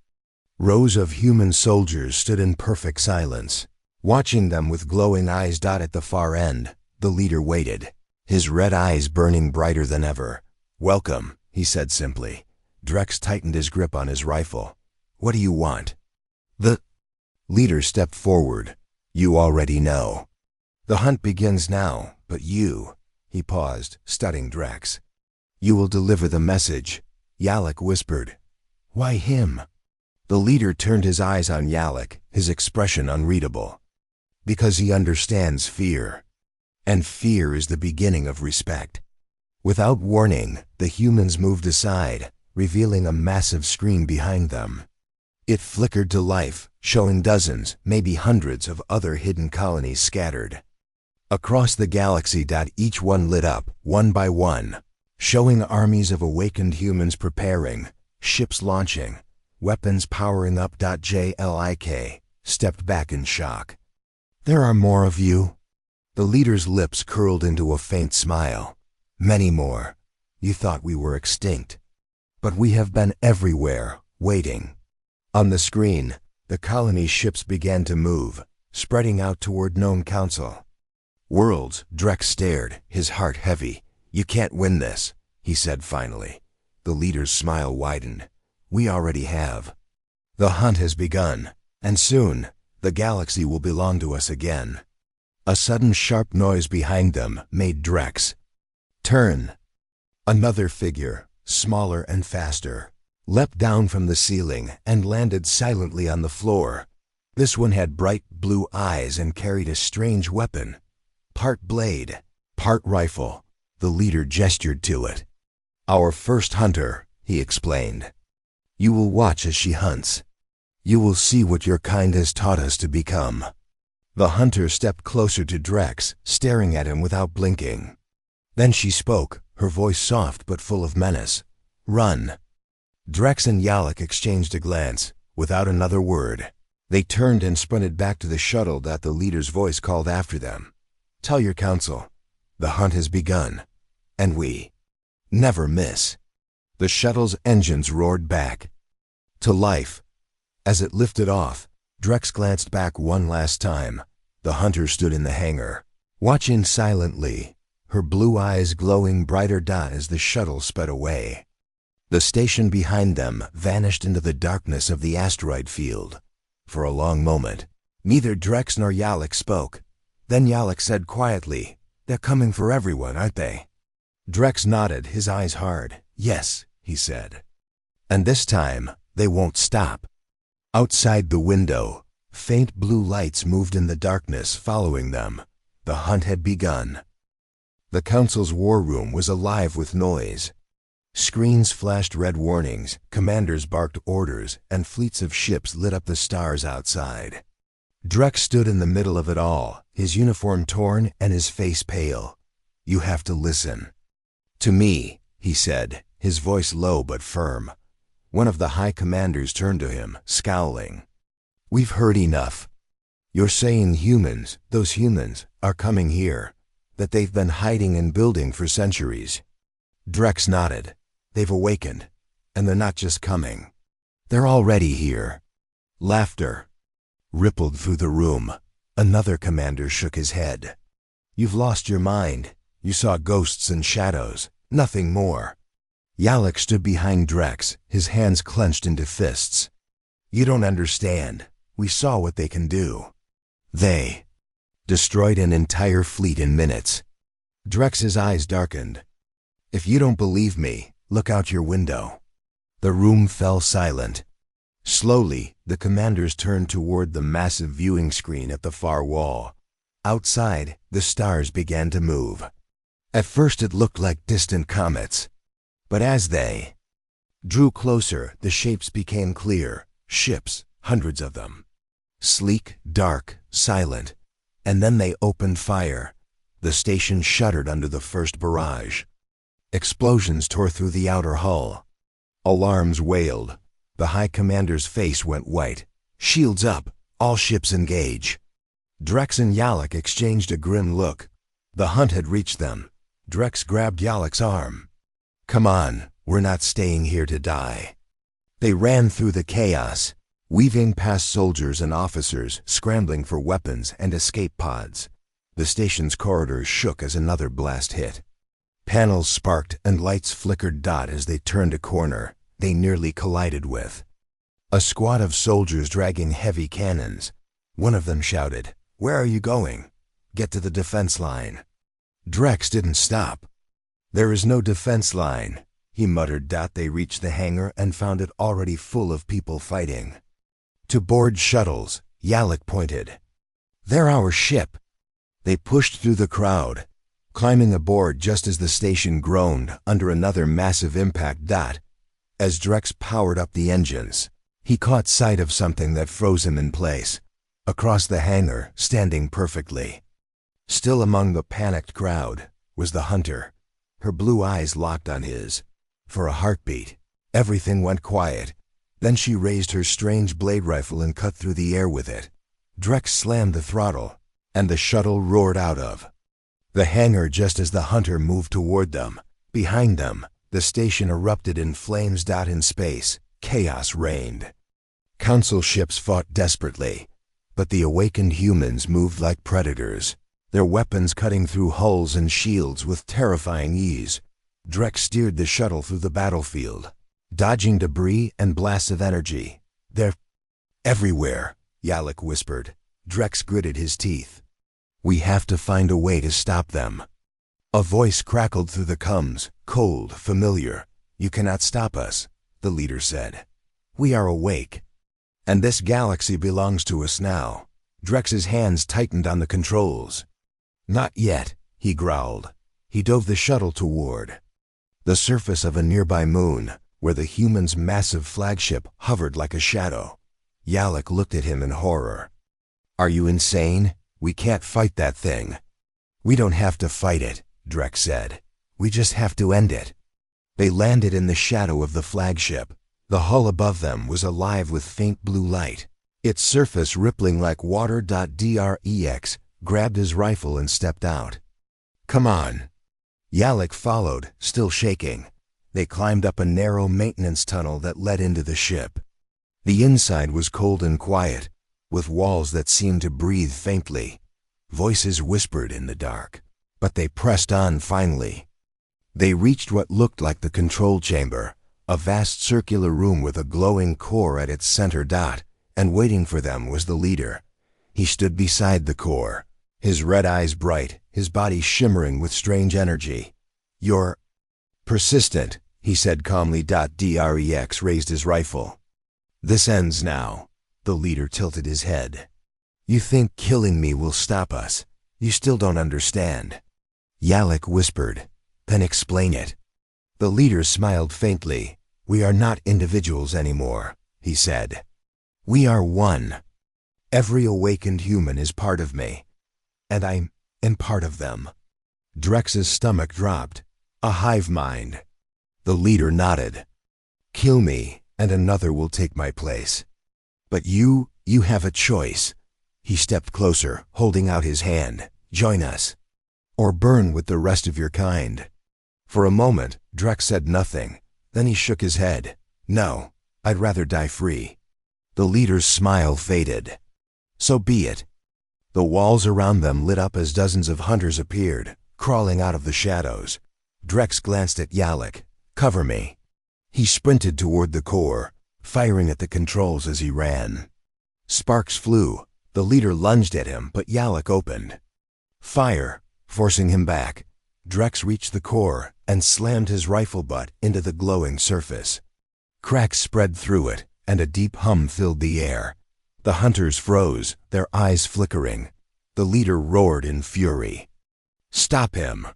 A: Rows of human soldiers stood in perfect silence. Watching them with glowing eyes. At the far end, the leader waited, his red eyes burning brighter than ever. "Welcome," he said simply. Drex tightened his grip on his rifle. "What do you want?" The leader stepped forward. "You already know. The hunt begins now, but you—" He paused, studying Drex. "You will deliver the message," Yalek whispered. "Why him?" The leader turned his eyes on Yalek, his expression unreadable. "Because he understands fear. And fear is the beginning of respect." Without warning, the humans moved aside, revealing a massive screen behind them. It flickered to life, showing dozens, maybe hundreds of other hidden colonies scattered across the galaxy. Each one lit up, one by one, showing armies of awakened humans preparing, ships launching, weapons powering up. Jlik stepped back in shock. "There are more of you?" The leader's lips curled into a faint smile. "Many more. You thought we were extinct. But we have been everywhere, waiting." On the screen, the colony's ships began to move, spreading out toward known council worlds. Drex stared, his heart heavy. "You can't win this," he said finally. The leader's smile widened. "We already have. The hunt has begun, and soon, the galaxy will belong to us again." A sudden sharp noise behind them made Drex turn. Another figure, smaller and faster, leapt down from the ceiling and landed silently on the floor. This one had bright blue eyes and carried a strange weapon. Part blade, part rifle. The leader gestured to it. "Our first hunter," he explained. "You will watch as she hunts. You will see what your kind has taught us to become." The hunter stepped closer to Drex, staring at him without blinking. Then she spoke, her voice soft but full of menace. "Run." Drex and Yalek exchanged a glance. Without another word, they turned and sprinted back to the shuttle. The leader's voice called after them. "Tell your council, the hunt has begun, and we never miss." The shuttle's engines roared back to life. As it lifted off, Drex glanced back one last time. The hunter stood in the hangar, watching silently, her blue eyes glowing brighter. As the shuttle sped away, the station behind them vanished into the darkness of the asteroid field. For a long moment, neither Drex nor Yalek spoke. Then Yalek said quietly, "They're coming for everyone, aren't they?" Drex nodded, his eyes hard. "Yes," he said. "And this time, they won't stop." Outside the window, faint blue lights moved in the darkness, following them. The hunt had begun. The council's war room was alive with noise. Screens flashed red warnings, commanders barked orders, and fleets of ships lit up the stars outside. Drex stood in the middle of it all, his uniform torn and his face pale. "You have to listen to me," he said, his voice low but firm. One of the high commanders turned to him, scowling. "We've heard enough. You're saying humans, those humans, are coming here, that they've been hiding and building for centuries." Drex nodded. "They've awakened, and they're not just coming. They're already here." Laughter rippled through the room. Another commander shook his head. "You've lost your mind. You saw ghosts and shadows, nothing more." Yalek stood behind Drex, his hands clenched into fists. "You don't understand. We saw what they can do. They destroyed an entire fleet in minutes." Drex's eyes darkened. "If you don't believe me, look out your window." The room fell silent. Slowly, the commanders turned toward the massive viewing screen at the far wall. Outside, the stars began to move. At first it looked like distant comets. But as they drew closer, the shapes became clear. Ships, hundreds of them. Sleek, dark, silent. And then they opened fire. The station shuddered under the first barrage. Explosions tore through the outer hull. Alarms wailed. The High Commander's face went white. Shields up, all ships engage. Drex and Yalek exchanged a grim look. The hunt had reached them. Drex grabbed Yalek's arm. Come on, we're not staying here to die. They ran through the chaos, weaving past soldiers and officers scrambling for weapons and escape pods. The station's corridors shook as another blast hit. Panels sparked and lights flickered as they turned a corner they nearly collided with. A squad of soldiers dragging heavy cannons. One of them shouted, "Where are you going?" "Get to the defense line." Drex didn't stop. "There is no defense line," he muttered. They reached the hangar and found it already full of people fighting. "To board shuttles," Yalek pointed. "They're our ship." They pushed through the crowd, climbing aboard just as the station groaned under another massive impact. As Drex powered up the engines, he caught sight of something that froze him in place. Across the hangar, standing perfectly, still among the panicked crowd, was the Hunter. Her blue eyes locked on his. For a heartbeat, everything went quiet. Then she raised her strange blade rifle and cut through the air with it. Drex slammed the throttle, and the shuttle roared out of the hangar just as the Hunter moved toward them. Behind them, the station erupted in flames. In space, chaos reigned. Council ships fought desperately, but the awakened humans moved like predators, their weapons cutting through hulls and shields with terrifying ease. Drex steered the shuttle through the battlefield, dodging debris and blasts of energy. "They're everywhere," Yalek whispered. Drex gritted his teeth. "We have to find a way to stop them." A voice crackled through the comms, cold, familiar. "You cannot stop us," the leader said. "We are awake, and this galaxy belongs to us now." Drex's hands tightened on the controls. "Not yet," he growled. He dove the shuttle toward the surface of a nearby moon, where the humans' massive flagship hovered like a shadow. Yalek looked at him in horror. "Are you insane? We can't fight that thing." "We don't have to fight it," Drex said. "We just have to end it." They landed in the shadow of the flagship. The hull above them was alive with faint blue light, its surface rippling like water. Drex grabbed his rifle and stepped out. "Come on." Yalek followed, still shaking. They climbed up a narrow maintenance tunnel that led into the ship. The inside was cold and quiet, with walls that seemed to breathe faintly. Voices whispered in the dark, but they pressed on finally. They reached what looked like the control chamber, a vast circular room with a glowing core at its center. And waiting for them was the leader. He stood beside the core, his red eyes bright, his body shimmering with strange energy. "You're persistent," he said calmly. Drex raised his rifle. "This ends now." The leader tilted his head. "You think killing me will stop us? You still don't understand." Yalek whispered, "Then explain it." The leader smiled faintly. "We are not individuals anymore," he said. "We are one. Every awakened human is part of me, and I'm in part of them." Drex's stomach dropped. A hive mind. The leader nodded. "Kill me, and another will take my place. But you have a choice." He stepped closer, holding out his hand. "Join us, or burn with the rest of your kind." For a moment, Drex said nothing. Then he shook his head. "No, I'd rather die free." The leader's smile faded. "So be it." The walls around them lit up as dozens of hunters appeared, crawling out of the shadows. Drex glanced at Yalek. "Cover me." He sprinted toward the core, firing at the controls as he ran. Sparks flew. The leader lunged at him, but Yalek opened fire, forcing him back. Drex reached the core and slammed his rifle butt into the glowing surface. Cracks spread through it, and a deep hum filled the air. The hunters froze, their eyes flickering. The leader roared in fury. "Stop him!"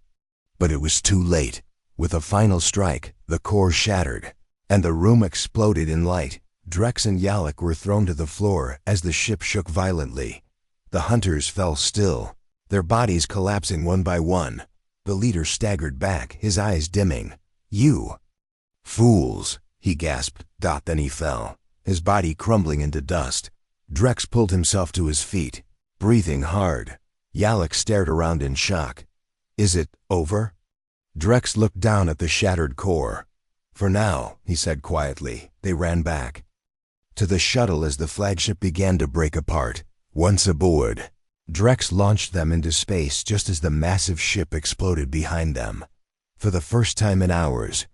A: But it was too late. With a final strike, the core shattered, and the room exploded in light. Drex and Yalek were thrown to the floor as the ship shook violently. The hunters fell still, their bodies collapsing one by one. The leader staggered back, his eyes dimming. "You fools," he gasped. Then he fell, his body crumbling into dust. Drex pulled himself to his feet, breathing hard. Yalek stared around in shock. "Is it over?" Drex looked down at the shattered core. "For now," he said quietly. They ran back to the shuttle as the flagship began to break apart. Once aboard, Drex launched them into space just as the massive ship exploded behind them. For the first time in hours,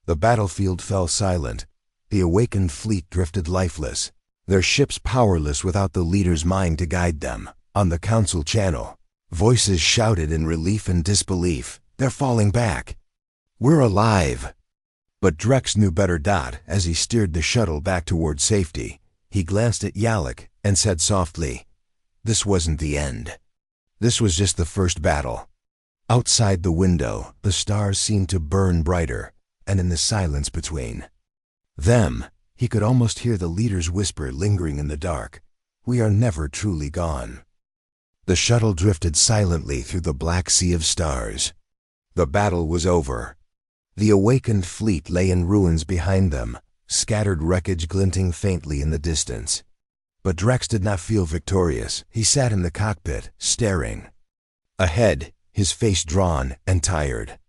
A: the battlefield fell silent. The awakened fleet drifted lifeless, their ships powerless without the leader's mind to guide them. On the Council channel, voices shouted in relief and disbelief. "They're falling back. We're alive." But Drex knew better. As he steered the shuttle back toward safety, he glanced at Yalek and said softly, "This wasn't the end. This was just the first battle." Outside the window, the stars seemed to burn brighter, and in the silence between them, he could almost hear the leader's whisper lingering in the dark. "We are never truly gone." The shuttle drifted silently through the black sea of stars. The battle was over. The awakened fleet lay in ruins behind them, scattered wreckage glinting faintly in the distance. But Drex did not feel victorious. He sat in the cockpit, staring ahead, his face drawn and tired.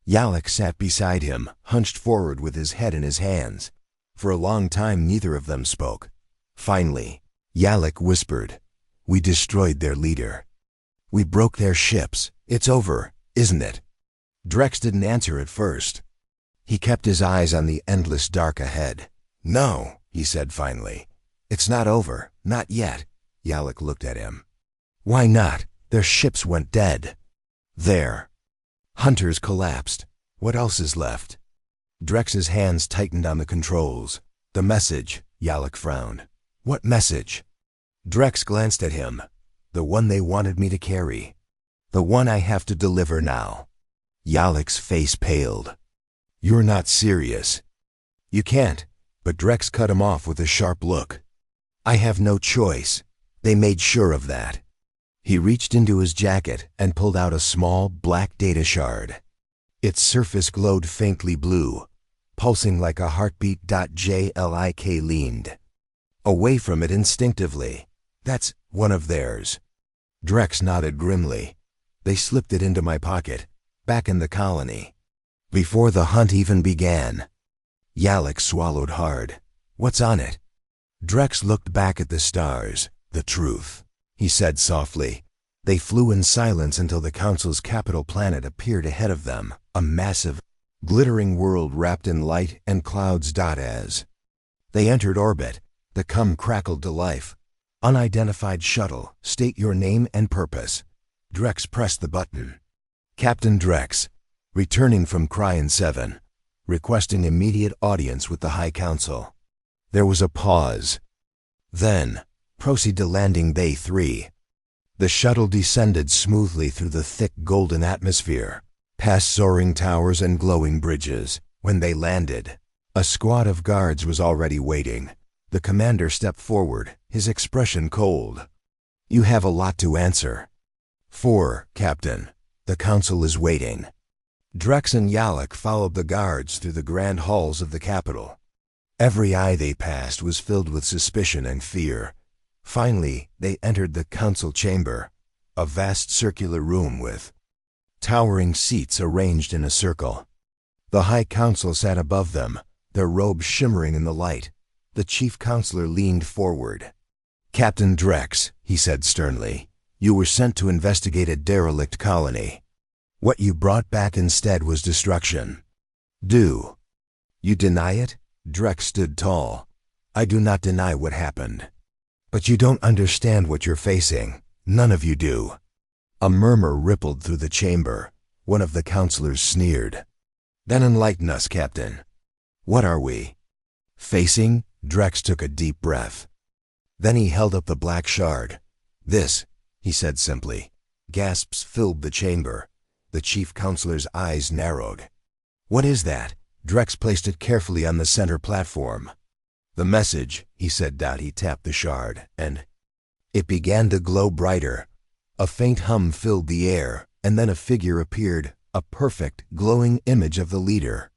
A: Yalek sat beside him, hunched forward with his head in his hands. For a long time neither of them spoke. Finally, Yalek whispered, "We destroyed their leader. We broke their ships. It's over, isn't it?" Drex didn't answer at first. He kept his eyes on the endless dark ahead. "No," he said finally. "It's not over. Not yet." Yalek looked at him. "Why not? Their ships went dead. Their hunters collapsed. What else is left?" Drex's hands tightened on the controls. "The message," Yalek frowned. "What message?" Drex glanced at him. "The one they wanted me to carry. The one I have to deliver now." Yalek's face paled. "You're not serious." "You can't." But Drex cut him off with a sharp look. "I have no choice. They made sure of that." He reached into his jacket and pulled out a small, black data shard. Its surface glowed faintly blue, pulsing like a heartbeat. Jlik leaned away from it instinctively. "That's one of theirs." Drex nodded grimly. "They slipped it into my pocket, back in the colony, before the hunt even began." Yalek swallowed hard. "What's on it?" Drex looked back at the stars. "The truth," he said softly. They flew in silence until the Council's capital planet appeared ahead of them, a massive, glittering world wrapped in light and clouds. As they entered orbit, the cum crackled to life. "Unidentified shuttle, state your name and purpose." Drex pressed the button. "Captain Drex, returning from Cryon 7, requesting immediate audience with the High Council." There was a pause. Then, "Proceed to landing Bay 3. The shuttle descended smoothly through the thick golden atmosphere, past soaring towers and glowing bridges. When they landed, a squad of guards was already waiting. The commander stepped forward, his expression cold. "You have a lot to answer for, Captain. The Council is waiting." Drex and Yalek followed the guards through the grand halls of the capital. Every eye they passed was filled with suspicion and fear. Finally, they entered the Council chamber, a vast circular room with towering seats arranged in a circle. The High Council sat above them, their robes shimmering in the light. The Chief Counselor leaned forward. "Captain Drex," he said sternly, "you were sent to investigate a derelict colony. What you brought back instead was destruction. Do you deny it?" Drex stood tall. "I do not deny what happened. But you don't understand what you're facing. None of you do." A murmur rippled through the chamber. One of the counselors sneered. "Then enlighten us, Captain. What are we facing?" Drex took a deep breath. Then he held up the black shard. "This," he said simply. Gasps filled the chamber. The Chief Counselor's eyes narrowed. "What is that?" Drex placed it carefully on the center platform. "The message," he said. He tapped the shard, and It began to glow brighter. A faint hum filled the air, and then a figure appeared, a perfect, glowing image of the leader.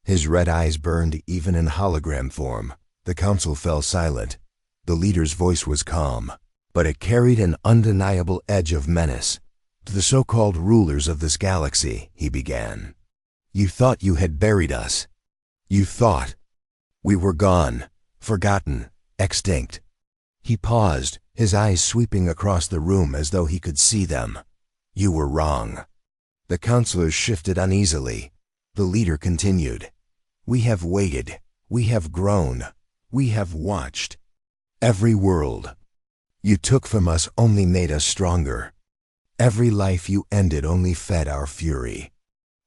A: His red eyes burned even in hologram form. The council fell silent. The leader's voice was calm, but it carried an undeniable edge of menace. "To the so-called rulers of this galaxy," he began. "You thought you had buried us. You thought we were gone, forgotten, extinct." He paused, his eyes sweeping across the room as though he could see them. "You were wrong." The counselors shifted uneasily. The leader continued. "We have waited. We have grown. We have watched. Every world you took from us only made us stronger. Every life you ended only fed our fury."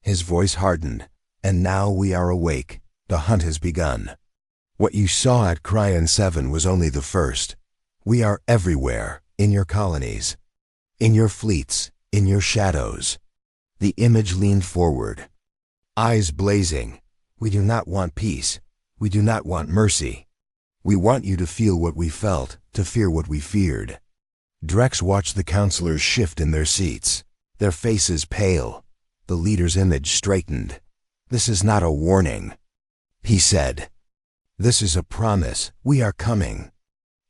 A: His voice hardened. "And now we are awake. The hunt has begun. What you saw at Cryon 7 was only the first. We are everywhere, in your colonies, in your fleets, in your shadows." The image leaned forward, eyes blazing. "We do not want peace. We do not want mercy. We want you to feel what we felt, to fear what we feared." Drex watched the counselors shift in their seats, their faces pale. The leader's image straightened. "This is not a warning," he said. "This is a promise. We are coming.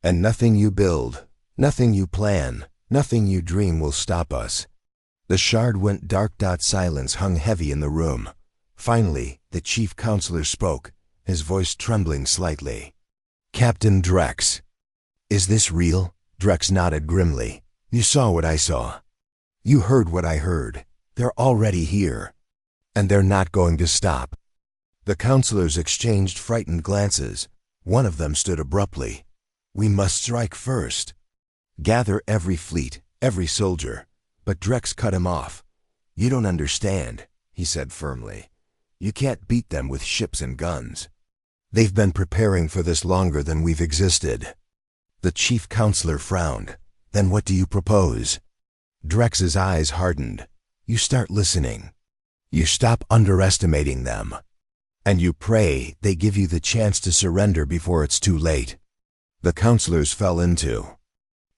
A: And nothing you build, nothing you plan, nothing you dream will stop us." The shard went dark. Silence hung heavy in the room. Finally, the chief counselor spoke, his voice trembling slightly. "Captain Drex, is this real?" Drex nodded grimly. "You saw what I saw. You heard what I heard. They're already here. And they're not going to stop." The counselors exchanged frightened glances. One of them stood abruptly. "We must strike first. Gather every fleet, every soldier." But Drex cut him off. "You don't understand," he said firmly. "You can't beat them with ships and guns. They've been preparing for this longer than we've existed." The chief counselor frowned. "Then what do you propose?" Drex's eyes hardened. "You start listening. You stop underestimating them. And you pray they give you the chance to surrender before it's too late." The counselors fell into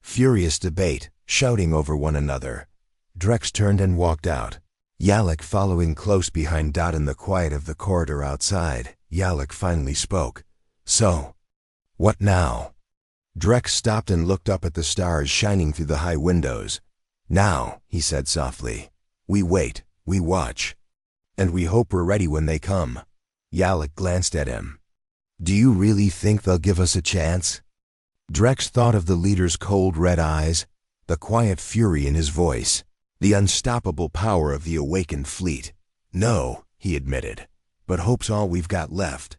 A: furious debate, shouting over one another. Drex turned and walked out, Yalek following close behind. In the quiet of the corridor outside, Yalek finally spoke. "So, what now?" Drex stopped and looked up at the stars shining through the high windows. "Now," he said softly, "we wait, we watch. And we hope we're ready when they come." Yalek glanced at him. "Do you really think they'll give us a chance?" Drex thought of the leader's cold red eyes, the quiet fury in his voice, the unstoppable power of the awakened fleet. "No," he admitted, "but hope's all we've got left."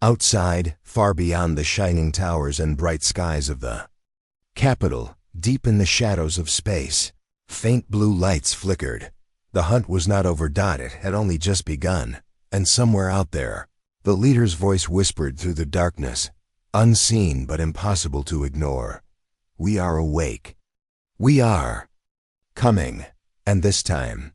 A: Outside, far beyond the shining towers and bright skies of the capital, deep in the shadows of space, faint blue lights flickered. The hunt was not over. It had only just begun, and somewhere out there, the leader's voice whispered through the darkness, unseen but impossible to ignore. "We are awake. We are coming, and this time,